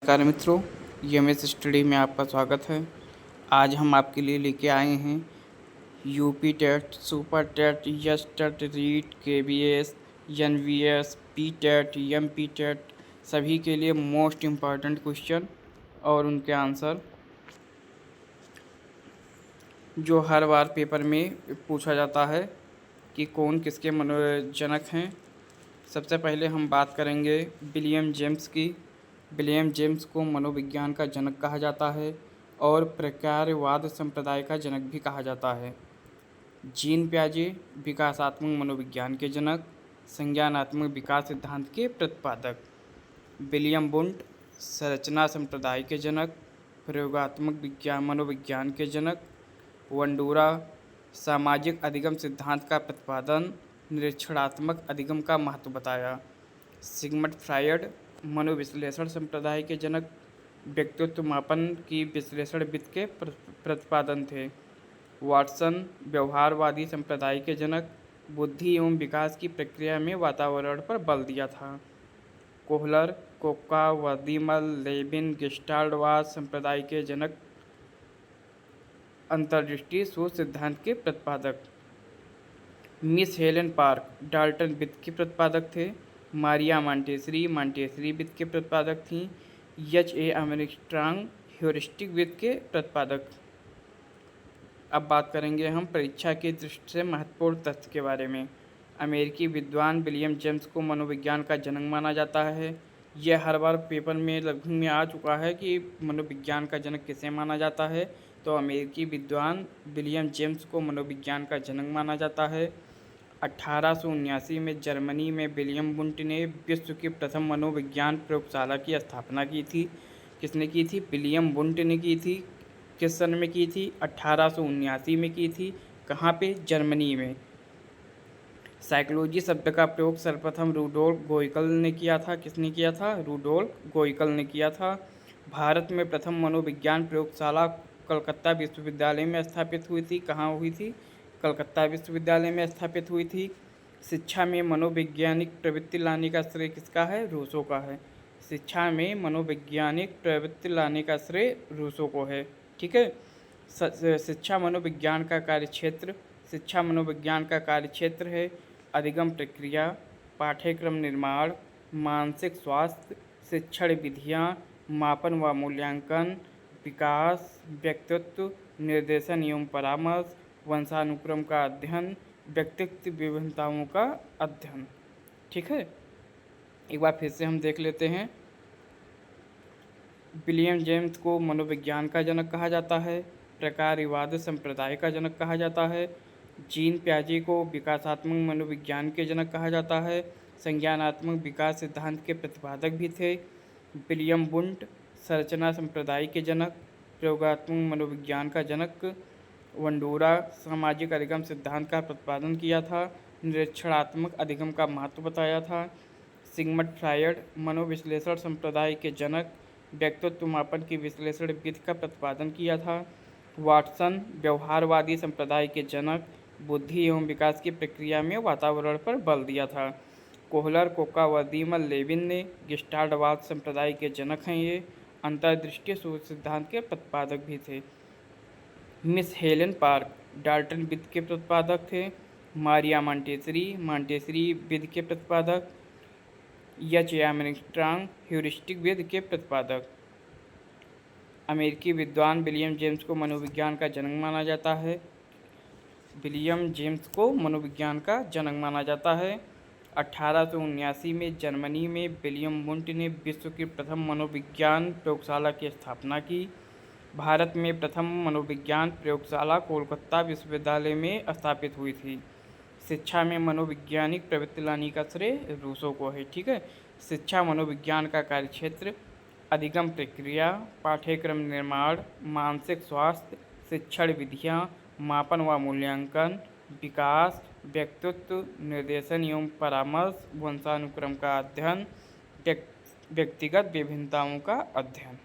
नमस्कार मित्रों, MS study में आपका स्वागत है। आज हम आपके लिए लेके आए हैं यूपी टेट, सुपर टेट, यस TET, REET, KVS, NVS, P TET, MP TET सभी के लिए मोस्ट इम्पॉर्टेंट क्वेश्चन और उनके आंसर जो हर बार पेपर में पूछा जाता है कि कौन किसके मनोजनक हैं। सबसे पहले हम बात करेंगे विलियम जेम्स की। विलियम जेम्स को मनोविज्ञान का जनक कहा जाता है और प्रकारवाद संप्रदाय का जनक भी कहा जाता है। जीन प्याजे विकासात्मक मनोविज्ञान के जनक, संज्ञानात्मक विकास सिद्धांत के प्रतिपादक। विलियम वुंट संरचना संप्रदाय के जनक, प्रयोगात्मक विज्ञान मनोविज्ञान के जनक। वंडूरा सामाजिक अधिगम सिद्धांत का प्रतिपादन, निरीक्षणात्मक अधिगम का महत्व बताया। सिगमंड फ्रायड मनोविश्लेषण संप्रदाय के जनक, व्यक्तित्व मापन की विश्लेषण विधि के प्रतिपादन थे। वाटसन व्यवहारवादी संप्रदाय के जनक, बुद्धि एवं विकास की प्रक्रिया में वातावरण पर बल दिया था। कोहलर कोक्का वदीमल लेविन गेस्टाल्टवाद संप्रदाय के जनक, अंतर्दृष्टि सोच सिद्धांत के प्रतिपादक। मिस हेलेन पार्क डाल्टन विधि के प्रतिपादक थे। मारिया मॉन्टेसरी विधि के प्रतिपादक थीं। H.A. आर्मस्ट्रांग ह्यूरिस्टिक विधि के प्रतिपादक। अब बात करेंगे हम परीक्षा की दृष्टि से महत्वपूर्ण तथ्य के बारे में। अमेरिकी विद्वान विलियम जेम्स को मनोविज्ञान का जनक माना जाता है। यह हर बार पेपर में लगभग में आ चुका है कि मनोविज्ञान का जनक किसे माना जाता है, तो अमेरिकी विद्वान विलियम जेम्स को मनोविज्ञान का जनक माना जाता है। 1879 में जर्मनी में विलियम वुंट ने विश्व की प्रथम मनोविज्ञान प्रयोगशाला की स्थापना की थी। किसने की थी? विलियम वुंट ने की थी। किस सन में की थी? 1879 में की थी। कहाँ पे? जर्मनी में। साइकोलॉजी शब्द का प्रयोग सर्वप्रथम रूडोल्फ गोइकल ने किया था। किसने किया था? रूडोल्फ गोइकल ने किया था। भारत में प्रथम मनोविज्ञान प्रयोगशाला कलकत्ता विश्वविद्यालय में स्थापित हुई थी। कहाँ हुई थी? कलकत्ता विश्वविद्यालय में स्थापित हुई थी। शिक्षा में मनोवैज्ञानिक प्रवृत्ति लाने का श्रेय किसका है? रूसो का है। शिक्षा में मनोवैज्ञानिक प्रवृत्ति लाने का श्रेय रूसो को है। ठीक है। शिक्षा मनोविज्ञान का कार्यक्षेत्र, शिक्षा मनोविज्ञान का कार्यक्षेत्र है अधिगम प्रक्रिया, पाठ्यक्रम निर्माण, मानसिक स्वास्थ्य, शिक्षण विधियाँ, मापन व मूल्यांकन, विकास, व्यक्तित्व, निर्देशन एवं परामर्श, वंशानुक्रम का अध्ययन, व्यक्तित्व विभिन्नताओं का अध्ययन। ठीक है। एक बार फिर से हम देख लेते हैं। विलियम जेम्स को मनोविज्ञान का जनक कहा जाता है, प्रकारवाद संप्रदाय का जनक कहा जाता है। जीन प्याजे को विकासात्मक मनोविज्ञान के जनक कहा जाता है, संज्ञानात्मक विकास सिद्धांत के प्रतिपादक भी थे। विलियम वुंट संरचना संप्रदाय के जनक, प्रयोगात्मक मनोविज्ञान का जनक। वंडूरा सामाजिक अधिगम सिद्धांत का प्रतिपादन किया था, निरीक्षणात्मक अधिगम का महत्व बताया था। सिगमंड फ्रायड मनोविश्लेषण संप्रदाय के जनक, व्यक्तित्व मापन की विश्लेषण विधि का प्रतिपादन किया था। वाटसन व्यवहारवादी संप्रदाय के जनक, बुद्धि एवं विकास की प्रक्रिया में वातावरण पर बल दिया था। कोहलर कोक्का वदीमल लेविन ने गेस्टाल्टवाद संप्रदाय के जनक हैं। ये अंतर्दृष्टि सोच सिद्धांत के प्रतिपादक भी थे। मिस हेलेन पार्क डाल्टन विधि के प्रतिपादक थे। मारिया मॉन्टेसरी विधि के प्रतिपादक। H.A. आर्मस्ट्रांग ह्यूरिस्टिक विधि के प्रतिपादक। अमेरिकी विद्वान विलियम जेम्स को मनोविज्ञान का जनक माना जाता है। विलियम जेम्स को मनोविज्ञान का जनक माना जाता है। 1879 में जर्मनी में विलियम वुंट ने विश्व की प्रथम मनोविज्ञान प्रयोगशाला की स्थापना की। भारत में प्रथम मनोविज्ञान प्रयोगशाला कोलकाता विश्वविद्यालय में स्थापित हुई थी। शिक्षा में मनोवैज्ञानिक प्रवृत्ति लाने का श्रेय रूसो को है। ठीक है। शिक्षा मनोविज्ञान का कार्यक्षेत्र अधिगम प्रक्रिया, पाठ्यक्रम निर्माण, मानसिक स्वास्थ्य, शिक्षण विधियाँ, मापन व मूल्यांकन, विकास, व्यक्तित्व, निर्देशन एवं परामर्श, वंशानुक्रम का अध्ययन, व्यक्तिगत विभिन्नताओं का अध्ययन।